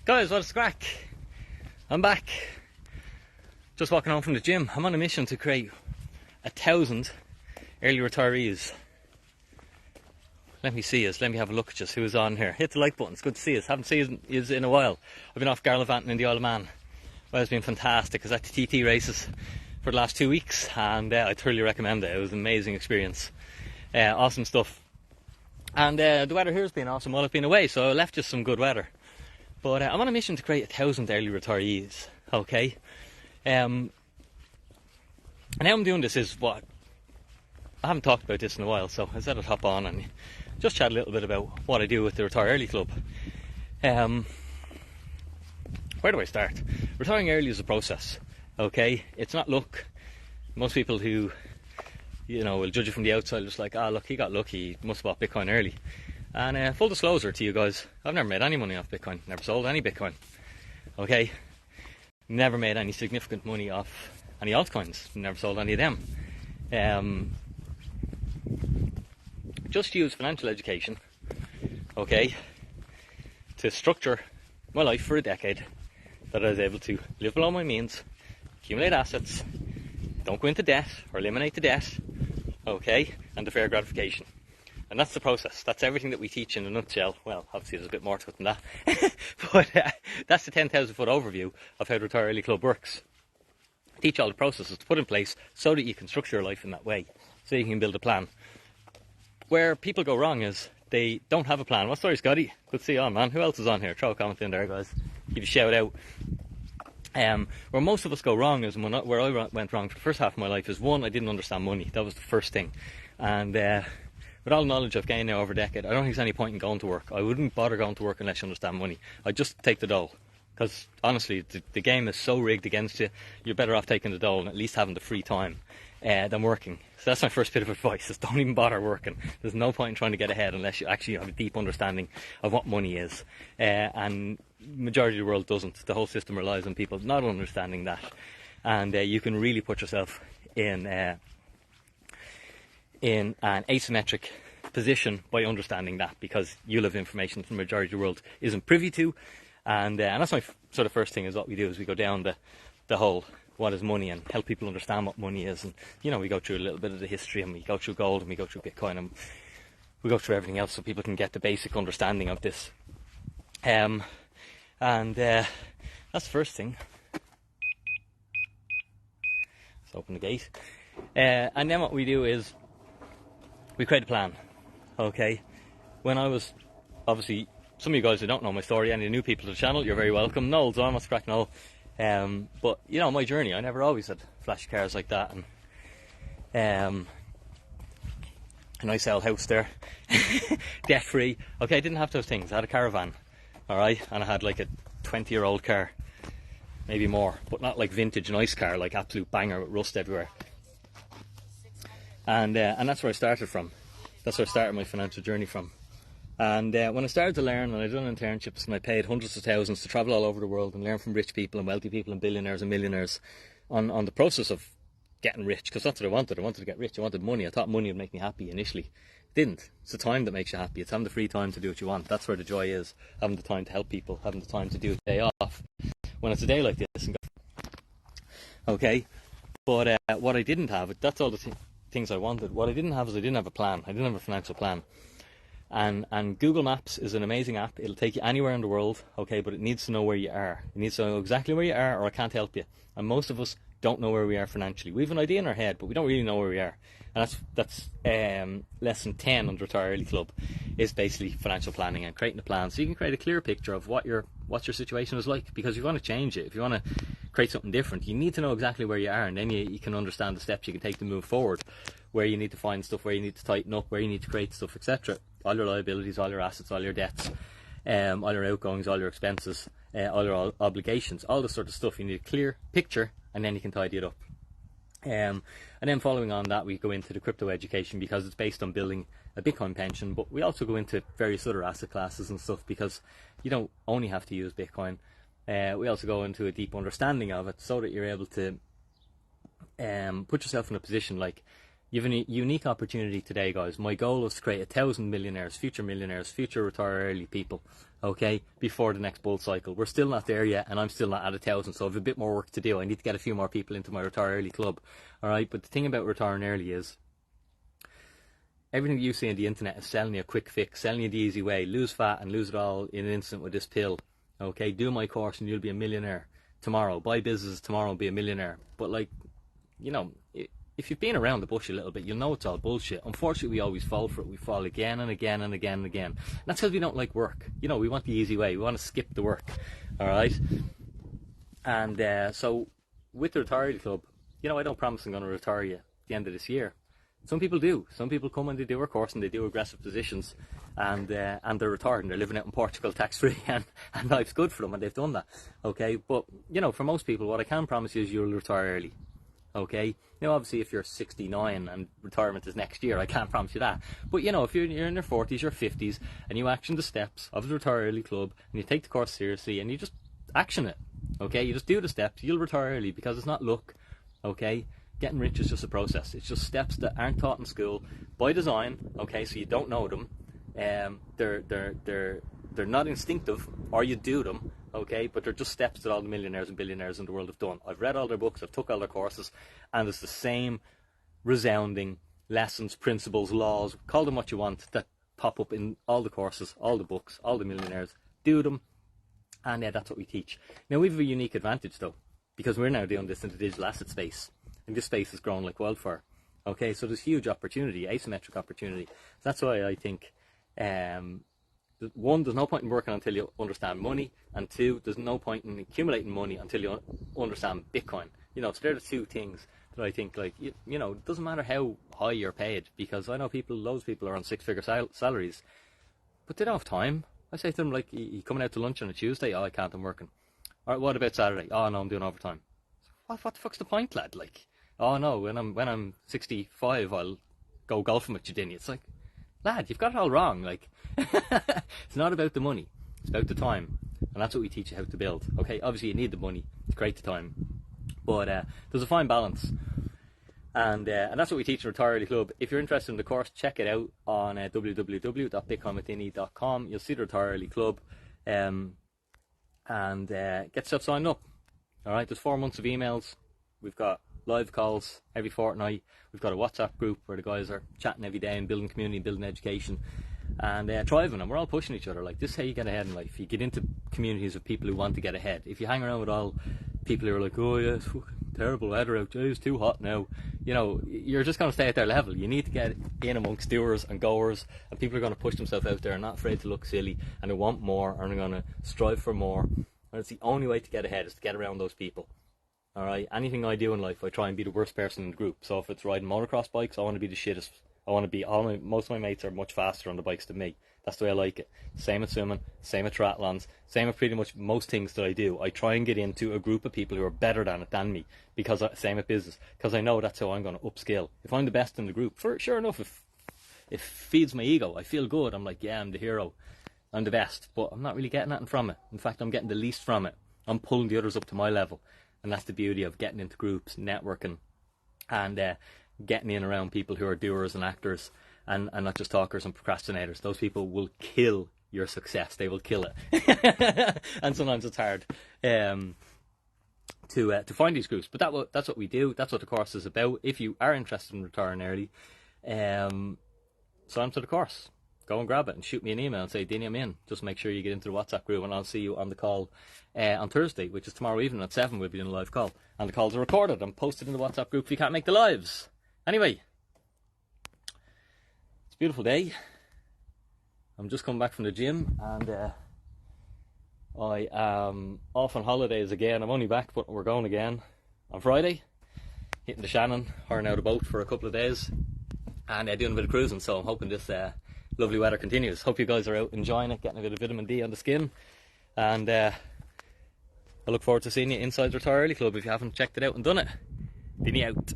Guys, what's the crack? I'm back. Just walking home from the gym. I'm on a mission to create 1,000 early retirees. Let me see us. Let me have a look at us. Who's on here? Hit the like button. It's good to see us. Haven't seen us in a while. I've been off gallivanting in the Isle of Man. Well, it's been fantastic. I was at the TT races for the last 2 weeks, and I thoroughly recommend it. It was an amazing experience. Awesome stuff. And the weather here has been awesome while I've been away, so I left just some good weather. But I'm on a mission to create 1,000 early retirees, okay? And how I'm doing this is I haven't talked about this in a while, so I said I'd hop on and just chat a little bit about what I do with the Retire Early Club. Where do I start? Retiring early is a process, okay? It's not luck. Most people who, will judge it from the outside, just like, look, he got lucky, he must have bought Bitcoin early. And full disclosure to you guys, I've never made any money off Bitcoin, never sold any Bitcoin, okay? Never made any significant money off any altcoins, never sold any of them. Just use financial education, okay, to structure my life for a decade, that I was able to live below my means, accumulate assets, don't go into debt or eliminate the debt, okay, and defer gratification. And that's the process. That's everything that we teach in a nutshell. Well, obviously there's a bit more to it than that. But that's the 10,000 foot overview of how the Retire Early Club works. Teach all the processes to put in place so that you can structure your life in that way, so you can build a plan. Where people go wrong is they don't have a plan. What story, Scotty? Good to see you on, man. Who else is on here? Throw a comment in there, guys. Give a shout out. Where most of us go wrong is, where I went wrong for the first half of my life is, one, I didn't understand money. That was the first thing. And with all the knowledge I've gained now over a decade, I don't think there's any point in going to work. I wouldn't bother going to work unless you understand money. I'd just take the dole. Because honestly, the game is so rigged against you, you're better off taking the dole and at least having the free time than working. So that's my first bit of advice, is don't even bother working. There's no point in trying to get ahead unless you actually have a deep understanding of what money is. And majority of the world doesn't. The whole system relies on people not understanding that. And you can really put yourself in an asymmetric position by understanding that, because you'll have information that the majority of the world isn't privy to. And that's my sort of first thing, is what we do is we go down the whole what is money and help people understand what money is. And we go through a little bit of the history, and we go through gold, and we go through Bitcoin, and we go through everything else so people can get the basic understanding of this. And that's the first thing. Let's open the gate. And then what we do is we create a plan, okay? When I was, obviously, some of you guys who don't know my story, any new people to the channel, you're very welcome. Noel's on, what's crack, Noel? But, my journey, I never always had flashy cars like that, and a nice old house there, debt-free. Okay, I didn't have those things. I had a caravan, alright? And I had like a 20-year-old car, maybe more, but not like vintage nice car, like absolute banger with rust everywhere. And that's where I started from. That's where I started my financial journey from. And when I started to learn, and I done internships, and I paid hundreds of thousands to travel all over the world and learn from rich people and wealthy people and billionaires and millionaires on the process of getting rich, because that's what I wanted. I wanted to get rich. I wanted money. I thought money would make me happy initially. It didn't. It's the time that makes you happy. It's having the free time to do what you want. That's where the joy is. Having the time to help people. Having the time to do a day off when it's a day like this. Okay? But what I didn't have, that's all the things I wanted. What I didn't have is I didn't have a plan. I didn't have a financial plan. And Google Maps is an amazing app. It'll take you anywhere in the world, okay, but it needs to know where you are. It needs to know exactly where you are, or I can't help you. And most of us don't know where we are financially. We have an idea in our head, but we don't really know where we are. And that's lesson 10 on the Retire Early Club, is basically financial planning and creating a plan, so you can create a clear picture of what your situation is like. Because if you want to change it, if you want to create something different, you need to know exactly where you are, and then you can understand the steps you can take to move forward, where you need to find stuff, where you need to tighten up, where you need to create stuff, etc. All your liabilities, all your assets, all your debts, all your outgoings, all your expenses, all your obligations, all this sort of stuff. You need a clear picture, and then you can tidy it up. And then following on that, we go into the crypto education, because it's based on building a Bitcoin pension, but we also go into various other asset classes and stuff, because you don't only have to use Bitcoin. We also go into a deep understanding of it, so that you're able to put yourself in a position like, You have a unique opportunity today, guys. My goal is to create 1,000 millionaires, future retire early people, okay, before the next bull cycle. We're still not there yet, and I'm still not at 1,000, so I have a bit more work to do. I need to get a few more people into my retire early club, all right? But the thing about retiring early is everything you see on the internet is selling you a quick fix, selling you the easy way. Lose fat and lose it all in an instant with this pill, okay? Do my course and you'll be a millionaire tomorrow. Buy business tomorrow and be a millionaire. But, like, you know, if you've been around the bush a little bit, you'll know it's all bullshit. Unfortunately, we always fall for it. We fall again and again and again and again. And that's because we don't like work. You know, we want the easy way. We want to skip the work. All right? And so with the Retire Early Club, you know, I don't promise I'm going to retire you at the end of this year. Some people do. Some people come and they do our course and they do aggressive positions and they're retired and they're living out in Portugal tax-free and life's good for them and they've done that. Okay? But, you know, for most people, what I can promise you is you'll retire early. Okay, now obviously if you're 69 and retirement is next year, I can't promise you that. But you know, if you're in your 40s, your 50s, and you action the steps of the Retire Early Club, and you take the course seriously, and you just action it, okay, you just do the steps, you'll retire early, because it's not luck, okay. Getting rich is just a process. It's just steps that aren't taught in school by design, okay, so you don't know them. They're not instinctive, or you do them, okay, but they're just steps that all the millionaires and billionaires in the world have done. I've read all their books, I've took all their courses, and it's the same resounding lessons, principles, laws, call them what you want, that pop up in all the courses, all the books, all the millionaires. Do them, and that's what we teach. Now, we have a unique advantage, though, because we're now doing this in the digital asset space, and this space is growing like wildfire, okay, so there's huge opportunity, asymmetric opportunity. That's why I think, one, there's no point in working until you understand money, and two, there's no point in accumulating money until you understand Bitcoin. You know, so they're the two things that I think, like, you know, it doesn't matter how high you're paid, because I know loads of people are on six-figure salaries, but they don't have time. I say to them, like, you coming out to lunch on a Tuesday? Oh, I can't, I'm working. All right, what about Saturday? Oh, no, I'm doing overtime. What the fuck's the point, lad? Like, oh no, when I'm 65, I'll go golfing with you, Dinny. It's like, lad, you've got it all wrong. Like, it's not about the money, it's about the time, and that's what we teach you how to build. Okay, obviously you need the money to create the time, but there's a fine balance, and that's what we teach in Retire Early Club. If you're interested in the course, check it out on www.bitcoinwithdinny.com. You'll see the Retire Early Club, and get yourself signed up. All right, there's 4 months of emails. We've got live calls every fortnight. We've got a WhatsApp group where the guys are chatting every day and building community, building education, and thriving, and we're all pushing each other. Like, this is how you get ahead in life. You get into communities of people who want to get ahead. If you hang around with all people who are like, oh yeah, it's fucking terrible weather out, it's too hot now, you know, you're just going to stay at their level. You need to get in amongst doers and goers, and people are going to push themselves out there and not afraid to look silly, and they want more, and they're going to strive for more, and it's the only way to get ahead, is to get around those people. Alright, anything I do in life, I try and be the worst person in the group. So if it's riding motocross bikes, I want to be the shittest. I want to be, most of my mates are much faster on the bikes than me. That's the way I like it. Same at swimming, same at triathlons, same at pretty much most things that I do. I try and get into a group of people who are better than it than me, because same at business, because I know that's how I'm going to upskill. If I'm the best in the group, sure enough, if it feeds my ego, I feel good, I'm like, yeah, I'm the hero, I'm the best, but I'm not really getting anything from it. In fact, I'm getting the least from it. I'm pulling the others up to my level. And that's the beauty of getting into groups, networking, and getting in around people who are doers and actors, and not just talkers and procrastinators. Those people will kill your success. They will kill it. And sometimes it's hard to find these groups. But that's what we do. That's what the course is about. If you are interested in retiring early, sign up to the course. Go and grab it and shoot me an email and say, Dinny, I'm in. Just make sure you get into the WhatsApp group, and I'll see you on the call on Thursday, which is tomorrow evening at 7. We'll be doing a live call. And the calls are recorded and posted in the WhatsApp group if you can't make the lives. Anyway, it's a beautiful day. I'm just coming back from the gym, and I am off on holidays again. I'm only back, but we're going again on Friday. Hitting the Shannon, hiring out a boat for a couple of days, and doing a bit of cruising. So I'm hoping this lovely weather continues. Hope you guys are out enjoying it, getting a bit of vitamin D on the skin, and I look forward to seeing you inside Retire Early Club if you haven't checked it out and done it. Dinny out.